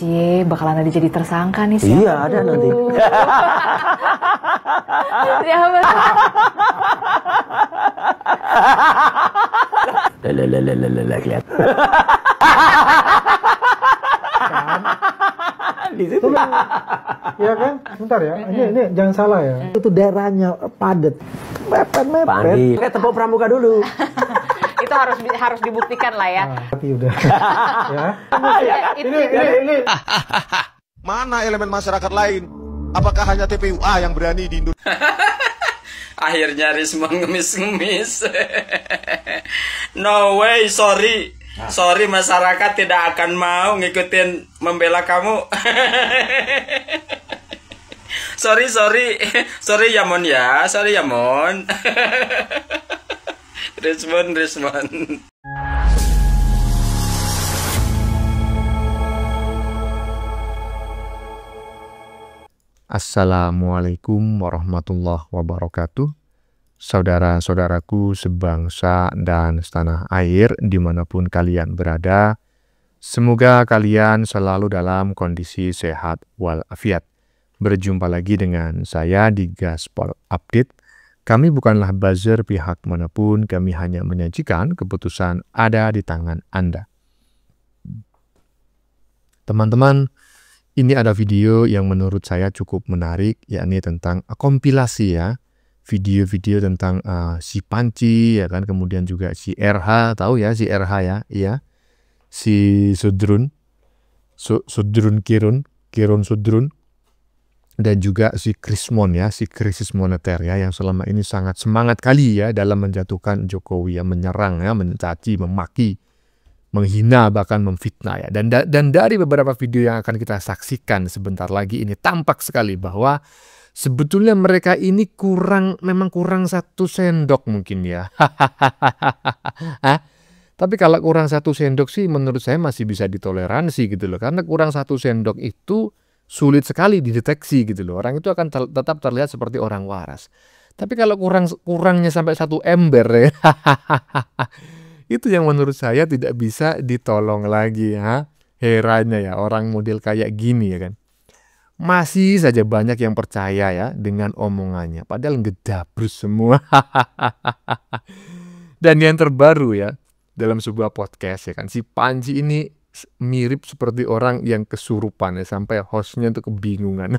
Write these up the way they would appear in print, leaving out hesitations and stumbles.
Cie, bakalan ada jadi tersangka nih siapa? Iya, ada nanti. Siapa? Lihat. Di situ. Ya kan? Sebentar ya. Ini jangan salah ya. Itu daerahnya padat. Mepet. Pandi. Kayak tepuk pramuka dulu. Itu harus dibuktikan lah ya. Tapi udah. Ya. Ini. Mana elemen masyarakat lain? Apakah hanya TPUA yang berani di Indonesia? Akhirnya Rismon ngemis-ngemis. No way, sorry. Sorry, masyarakat tidak akan mau ngikutin membela kamu. Sorry ya Mon ya. Sorry ya Mon. Rismon. Assalamualaikum warahmatullahi wabarakatuh. Saudara-saudaraku sebangsa dan setanah air dimanapun kalian berada, semoga kalian selalu dalam kondisi sehat walafiat. Berjumpa lagi dengan saya di Gaspol Update. Kami bukanlah buzzer pihak manapun, kami hanya menyajikan keputusan ada di tangan Anda. Teman-teman, ini ada video yang menurut saya cukup menarik, yakni tentang kompilasi ya. Video-video tentang si Panci, ya kan, kemudian juga si RH, tahu ya si RH ya, iya. Si Sudrun Sudrun, dan juga si Krismon ya, si krisis moneter ya, yang selama ini sangat semangat kali ya dalam menjatuhkan Jokowi ya, menyerang ya, mencaci, memaki, menghina, bahkan memfitnah ya. Dan dari beberapa video yang akan kita saksikan sebentar lagi ini tampak sekali bahwa sebetulnya mereka ini memang kurang satu sendok mungkin ya. Tapi kalau kurang satu sendok sih menurut saya masih bisa ditoleransi gitu loh. Karena kurang satu sendok itu sulit sekali dideteksi gitu loh. Orang itu akan tetap terlihat seperti orang waras. Tapi kalau kurangnya sampai satu ember ya. Itu yang menurut saya tidak bisa ditolong lagi ya. Herannya ya orang model kayak gini ya kan. Masih saja banyak yang percaya ya dengan omongannya. Padahal ngedabrus semua. Dan yang terbaru ya, dalam sebuah podcast ya kan, si Panji ini mirip seperti orang yang kesurupan ya, sampai hostnya itu kebingungan.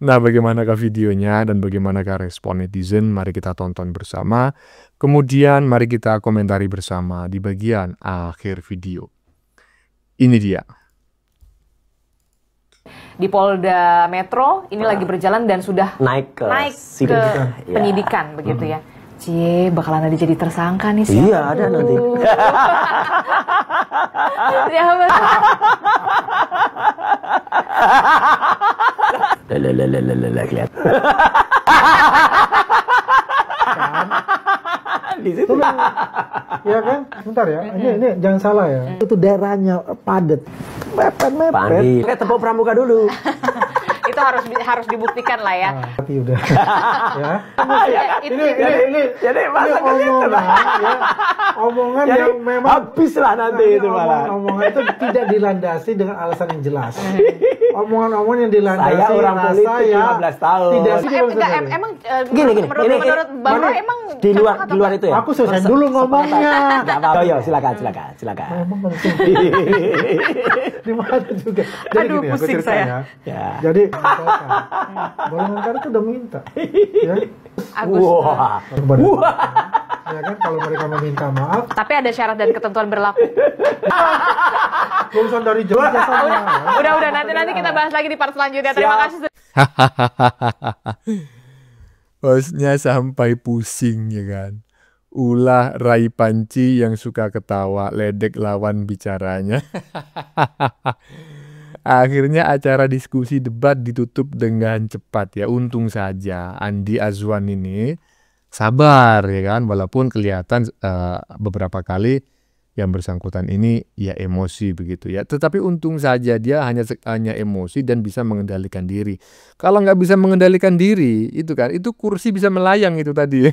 Nah, bagaimanakah videonya dan bagaimanakah respon netizen? Mari kita tonton bersama. Kemudian mari kita komentari bersama di bagian akhir video. Ini dia. Di Polda Metro ini lagi berjalan dan sudah naik ke penyidikan begitu ya. Cie, bakalan ada jadi tersangka nih siapa? Iya, ada nanti. Siapa? Lihat. Di situ. Ya kan? Sebentar ya. Ini jangan salah ya. Itu daerahnya padat. Mepet. Pandi. Kayak tepuk pramuka dulu. Itu harus dibuktikan lah ya. Tapi udah. Ya. Ini jadi masa omongan jadi, yang memang habis lah nanti itu malah. Omongan itu tidak dilandasi dengan alasan yang jelas. Omongan-omongan yang dilandasi Saya orang politik 15 tahun. Tidak sih Emang gini. menurut Bang Roy emang di luar itu ya. Aku selesai dulu ngomongnya. Enggak apa-apa. Yo, silakan. Di mana juga. Jadi Aduh, gini, aku pusing cerita saya. ya. Jadi golongan kartu udah minta. Ya. Wah. Ya kan, kalau mereka meminta maaf. Tapi ada syarat dan ketentuan berlaku. Lulusan dari Jawa sama. Udah nanti kita bahas lagi di part selanjutnya. Terima kasih. Hostnya sampai pusing ya kan. Ulah Rai Panci yang suka ketawa ledek lawan bicaranya. Akhirnya acara diskusi debat ditutup dengan cepat ya. Untung saja Andi Azwan ini sabar ya kan. Walaupun kelihatan beberapa kali yang bersangkutan ini ya emosi begitu ya. Tetapi untung saja dia hanya emosi dan bisa mengendalikan diri. Kalau nggak bisa mengendalikan diri itu kan, itu kursi bisa melayang itu tadi.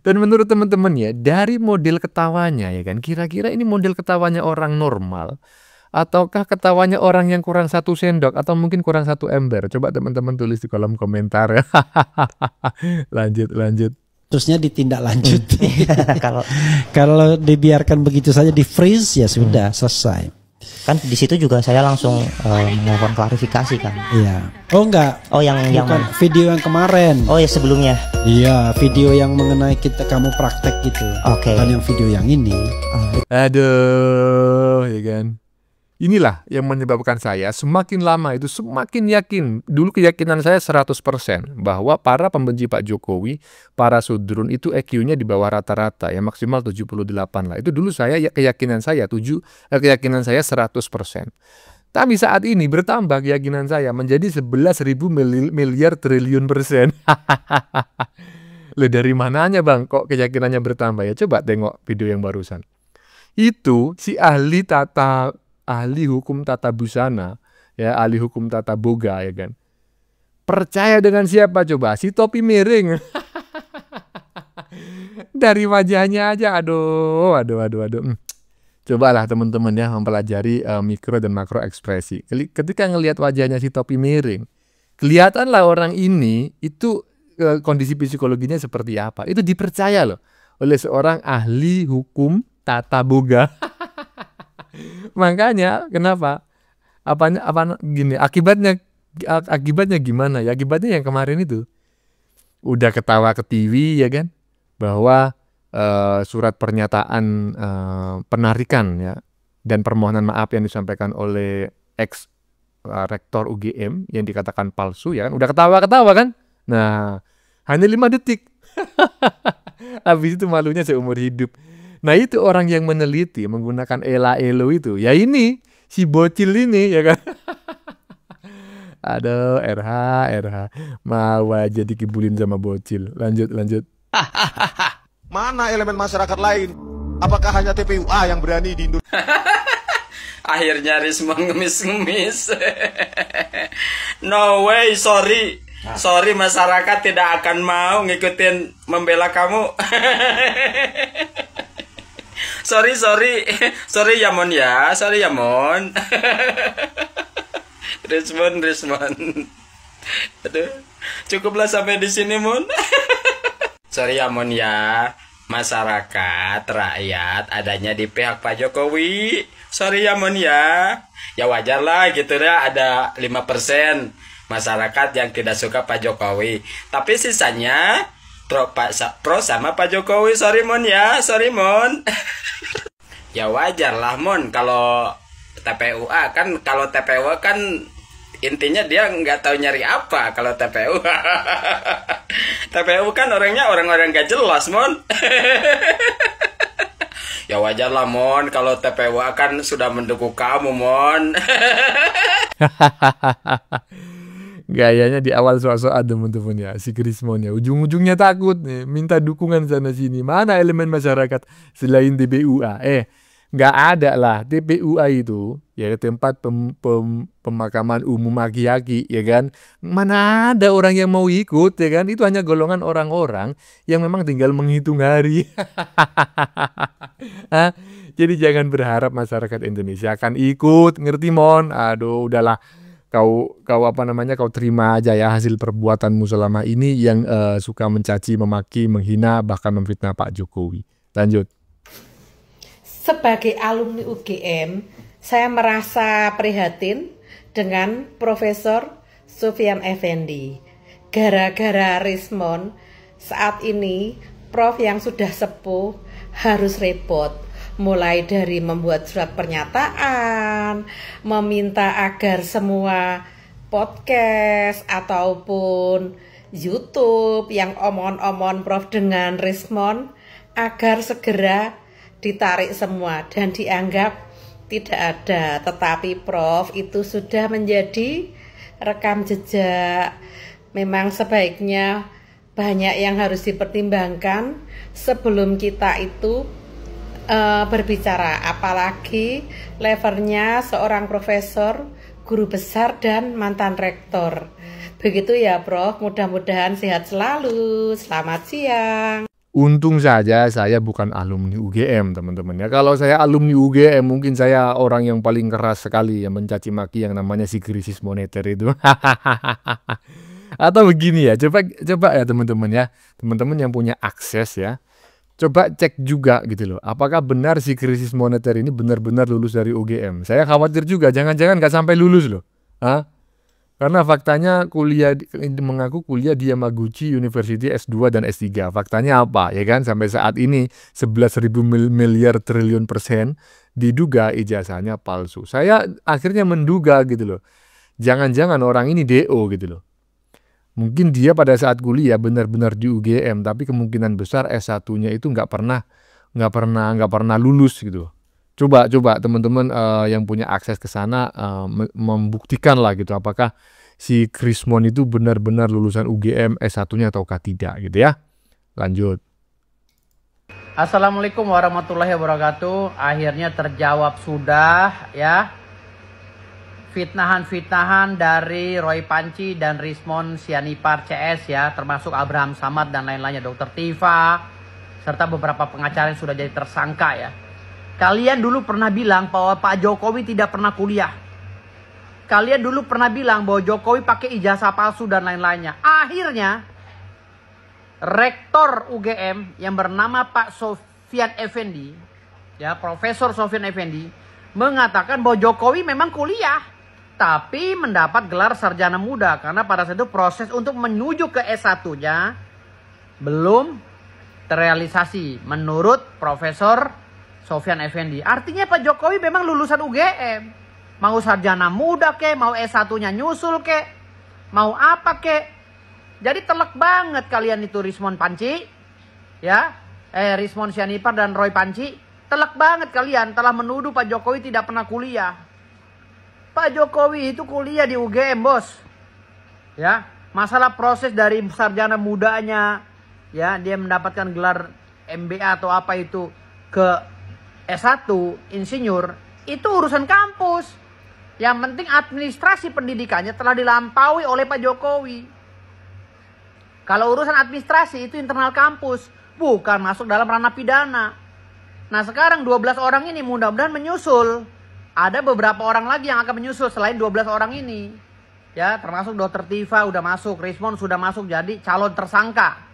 Dan menurut teman-teman ya, dari model ketawanya ya kan, kira-kira ini model ketawanya orang normal ataukah ketawanya orang yang kurang 1 sendok atau mungkin kurang 1 ember? Coba teman-teman tulis di kolom komentar ya. Lanjut. Terusnya ditindaklanjuti. Kalau dibiarkan begitu saja di freeze ya sudah selesai. Kan di situ juga saya langsung melakukan klarifikasi kan. Iya. Oh enggak. Oh yang bukan video yang kemarin. Oh ya sebelumnya. Iya, video yang mengenai kamu praktek gitu. Oke. Kan yang video yang ini. Aduh, ya kan. Inilah yang menyebabkan saya semakin lama itu semakin yakin. Dulu keyakinan saya 100% bahwa para pembenci Pak Jokowi, para sudrun itu EQ-nya di bawah rata-rata, ya maksimal 78 lah. Itu dulu keyakinan saya 100%. Tapi saat ini bertambah keyakinan saya menjadi 11.000 miliar triliun persen. Loh, dari mananya Bang kok keyakinannya bertambah ya? Coba tengok video yang barusan. Itu si ahli hukum tata busana, ya ahli hukum tata boga ya kan. Percaya dengan siapa coba? Si topi miring. Dari wajahnya aja, aduh. Cobalah teman-teman ya mempelajari mikro dan makro ekspresi. Ketika ngelihat wajahnya si topi miring, kelihatanlah orang ini itu kondisi psikologinya seperti apa. Itu dipercaya loh oleh seorang ahli hukum tata boga. Makanya kenapa? Akibatnya gimana ya? Akibatnya yang kemarin itu udah ketawa ke TV ya kan, bahwa surat pernyataan penarikan ya dan permohonan maaf yang disampaikan oleh ex rektor UGM yang dikatakan palsu ya kan, udah ketawa-ketawa kan. Nah, hanya 5 detik. Habis itu malunya seumur hidup. Nah itu orang yang meneliti menggunakan elo itu. Ya ini, si bocil ini ya kan. Aduh, RH. Mau aja dikibulin sama bocil. Lanjut. Mana elemen masyarakat lain? Apakah hanya TPUA yang berani di Indonesia? Akhirnya Rismon ngemis-ngemis. No way, sorry. Sorry masyarakat tidak akan mau ngikutin membela kamu. Sorry ya Mon ya, Rismon. Aduh, cukuplah sampai di sini Mon. Sorry ya Mon ya, masyarakat, rakyat adanya di pihak Pak Jokowi. Sorry ya Mon ya, ya wajar lah gitu ya, ada 5% masyarakat yang tidak suka Pak Jokowi. Tapi sisanya pro sama Pak Jokowi. Sorry Mon ya, Ya wajar lah Mon, kalau TPUA kan intinya dia nggak tahu nyari apa kalau TPU. TPU kan orang-orang gak jelas Mon. Ya wajar lah Mon, kalau TPUA kan sudah mendukung kamu Mon. Gayanya di awal soal teman-teman ya, si Rismon ya, ujung-ujungnya takut nih, minta dukungan sana sini. Mana elemen masyarakat selain TPUA? Nggak ada lah. TPUA itu ya tempat pemakaman umum aki-aki ya kan. Mana ada orang yang mau ikut ya kan? Itu hanya golongan orang-orang yang memang tinggal menghitung hari. Jadi jangan berharap masyarakat Indonesia akan ikut, ngerti Mon? Aduh, udahlah. Kau terima aja ya hasil perbuatanmu selama ini yang suka mencaci, memaki, menghina, bahkan memfitnah Pak Jokowi. Lanjut. Sebagai alumni UGM, saya merasa prihatin dengan Profesor Sufyan Effendi. Gara-gara Rismon, saat ini Prof yang sudah sepuh harus repot. Mulai dari membuat surat pernyataan, meminta agar semua podcast ataupun YouTube yang omon-omon Prof dengan Rismon agar segera ditarik semua dan dianggap tidak ada. Tetapi Prof itu sudah menjadi rekam jejak. Memang sebaiknya banyak yang harus dipertimbangkan sebelum kita itu berbicara, apalagi levelnya seorang profesor, guru besar dan mantan rektor. Begitu ya Prof, mudah-mudahan sehat selalu. Selamat siang. Untung saja saya bukan alumni UGM, teman-teman ya. Kalau saya alumni UGM, mungkin saya orang yang paling keras sekali yang mencaci maki yang namanya si krisis moneter itu. Atau begini ya, coba ya teman-teman ya. Teman-teman yang punya akses ya. Coba cek juga gitu loh. Apakah benar si krisis moneter ini benar-benar lulus dari UGM? Saya khawatir juga, jangan-jangan nggak sampai lulus loh. Hah? Karena faktanya mengaku kuliah di Yamaguchi University S2 dan S3. Faktanya apa? Ya kan, sampai saat ini 11.000 miliar triliun persen diduga ijazahnya palsu. Saya akhirnya menduga gitu loh. Jangan-jangan orang ini DO gitu loh. Mungkin dia pada saat kuliah benar-benar di UGM, tapi kemungkinan besar S1-nya itu nggak pernah lulus gitu. Coba teman-teman yang punya akses ke sana membuktikan lah gitu apakah si Krismon itu benar-benar lulusan UGM S1-nya ataukah tidak gitu ya. Lanjut. Assalamualaikum warahmatullahi wabarakatuh. Akhirnya terjawab sudah ya. Fitnahan-fitnahan dari Roy Panci dan Rismon Sianipar CS ya, termasuk Abraham Samad dan lain-lainnya, Dr. Tifa serta beberapa pengacara yang sudah jadi tersangka ya. Kalian dulu pernah bilang bahwa Pak Jokowi tidak pernah kuliah. Kalian dulu pernah bilang bahwa Jokowi pakai ijazah palsu dan lain-lainnya. Akhirnya, Rektor UGM yang bernama Pak Sofyan Effendi, ya Profesor Sofyan Effendi, mengatakan bahwa Jokowi memang kuliah, tapi mendapat gelar sarjana muda. Karena pada saat itu proses untuk menuju ke S1-nya belum terrealisasi menurut Profesor Sofyan Effendi. Artinya Pak Jokowi memang lulusan UGM. Mau sarjana muda ke, mau S1-nya nyusul ke, mau apa ke. Jadi telak banget kalian itu Rismon Panci. Ya, Rismon Sianipar dan Roy Panci. Telak banget kalian telah menuduh Pak Jokowi tidak pernah kuliah. Pak Jokowi itu kuliah di UGM, bos. Ya, masalah proses dari sarjana mudanya, ya dia mendapatkan gelar MBA atau apa itu ke S1, insinyur, itu urusan kampus. Yang penting administrasi pendidikannya telah dilampaui oleh Pak Jokowi. Kalau urusan administrasi itu internal kampus, bukan masuk dalam ranah pidana. Nah sekarang 12 orang ini mudah-mudahan menyusul. Ada beberapa orang lagi yang akan menyusul selain 12 orang ini. Ya, termasuk Dr. Tifa udah masuk, Rismon sudah masuk jadi calon tersangka.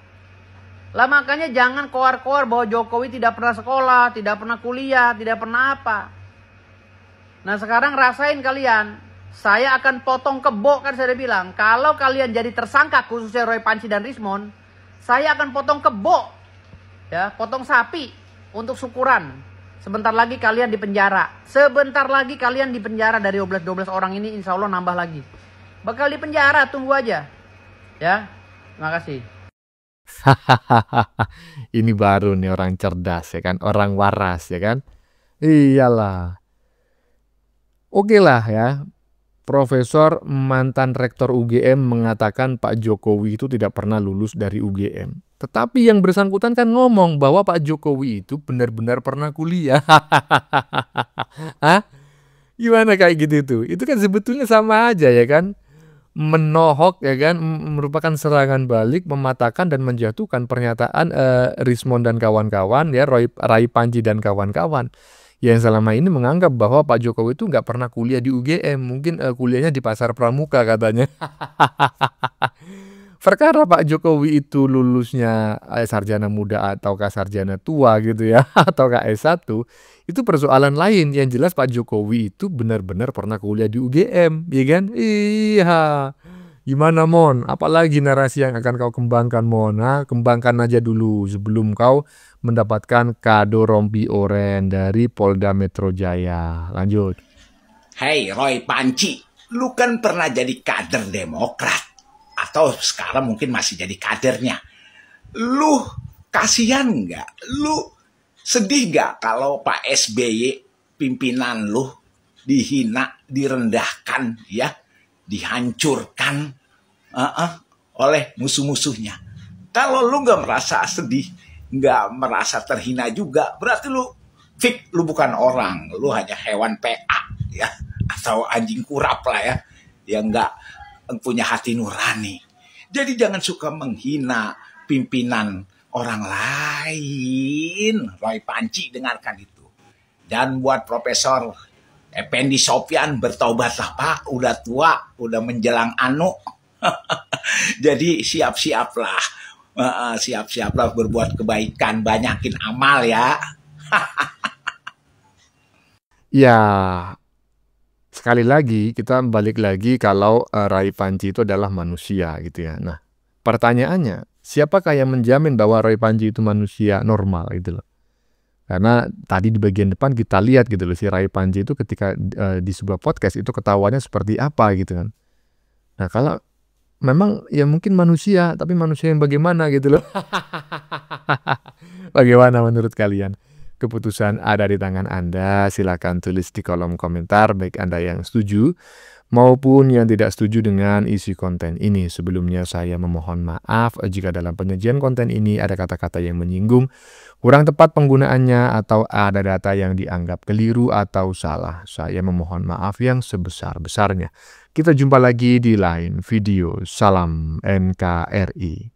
Lah makanya jangan koar-koar bahwa Jokowi tidak pernah sekolah, tidak pernah kuliah, tidak pernah apa. Nah sekarang rasain kalian. Saya akan potong kebo kan saya bilang. Kalau kalian jadi tersangka khususnya Roy Panci dan Rismon, saya akan potong kebo. Ya, potong sapi untuk syukuran. Sebentar lagi kalian di penjara. Sebentar lagi kalian di penjara dari 12 orang ini insya Allah nambah lagi. Bakal di penjara, tunggu aja. Ya, terima kasih. Ini baru nih orang cerdas ya kan, orang waras ya kan. Iyalah. Oke lah ya. Profesor mantan rektor UGM mengatakan Pak Jokowi itu tidak pernah lulus dari UGM. Tetapi yang bersangkutan kan ngomong bahwa Pak Jokowi itu benar-benar pernah kuliah. Hah? Gimana kayak gitu tuh? Itu kan sebetulnya sama aja ya kan. Menohok ya kan, merupakan serangan balik, mematahkan dan menjatuhkan pernyataan Rismon dan kawan-kawan ya, Roy Panci dan kawan-kawan yang selama ini menganggap bahwa Pak Jokowi itu nggak pernah kuliah di UGM, mungkin kuliahnya di Pasar Pramuka katanya. Perkara Pak Jokowi itu lulusnya sarjana muda ataukah sarjana tua gitu ya, ataukah S1, itu persoalan lain. Yang jelas Pak Jokowi itu benar-benar pernah kuliah di UGM, ya kan? Iya. Gimana Mon? Apalagi narasi yang akan kau kembangkan Mon? Nah, kembangkan aja dulu sebelum kau mendapatkan kado rompi oren dari Polda Metro Jaya. Lanjut. Hei Roy Panci, lu kan pernah jadi kader Demokrat. Atau sekarang mungkin masih jadi kadernya. Lu kasihan nggak? Lu sedih nggak kalau Pak SBY pimpinan lu dihina, direndahkan, ya, dihancurkan oleh musuh-musuhnya? Kalau lu nggak merasa sedih, nggak merasa terhina juga, berarti lu bukan orang, lu hanya hewan PA, ya, atau anjing kurap lah ya, yang nggak punya hati nurani. Jadi jangan suka menghina pimpinan orang lain. Roy Panci, dengarkan itu. Dan buat Profesor Effendi Sofyan, bertobatlah Pak, udah tua, udah menjelang anu. Jadi siap-siaplah, siap-siaplah berbuat kebaikan, banyakin amal ya. Ya, sekali lagi kita balik lagi kalau Roy Panci itu adalah manusia gitu ya. Nah, pertanyaannya, siapakah yang menjamin bahwa Roy Panci itu manusia normal gitu loh? Karena tadi di bagian depan kita lihat gitu loh, si Roy Panci itu ketika di sebuah podcast itu ketawanya seperti apa gitu kan. Nah, kalau memang ya mungkin manusia, tapi manusia yang bagaimana gitu loh. Bagaimana menurut kalian? Keputusan ada di tangan Anda. Silakan tulis di kolom komentar, baik Anda yang setuju maupun yang tidak setuju dengan isi konten ini. Sebelumnya saya memohon maaf jika dalam penyajian konten ini ada kata-kata yang menyinggung, kurang tepat penggunaannya, atau ada data yang dianggap keliru atau salah. Saya memohon maaf yang sebesar-besarnya. Kita jumpa lagi di lain video. Salam NKRI.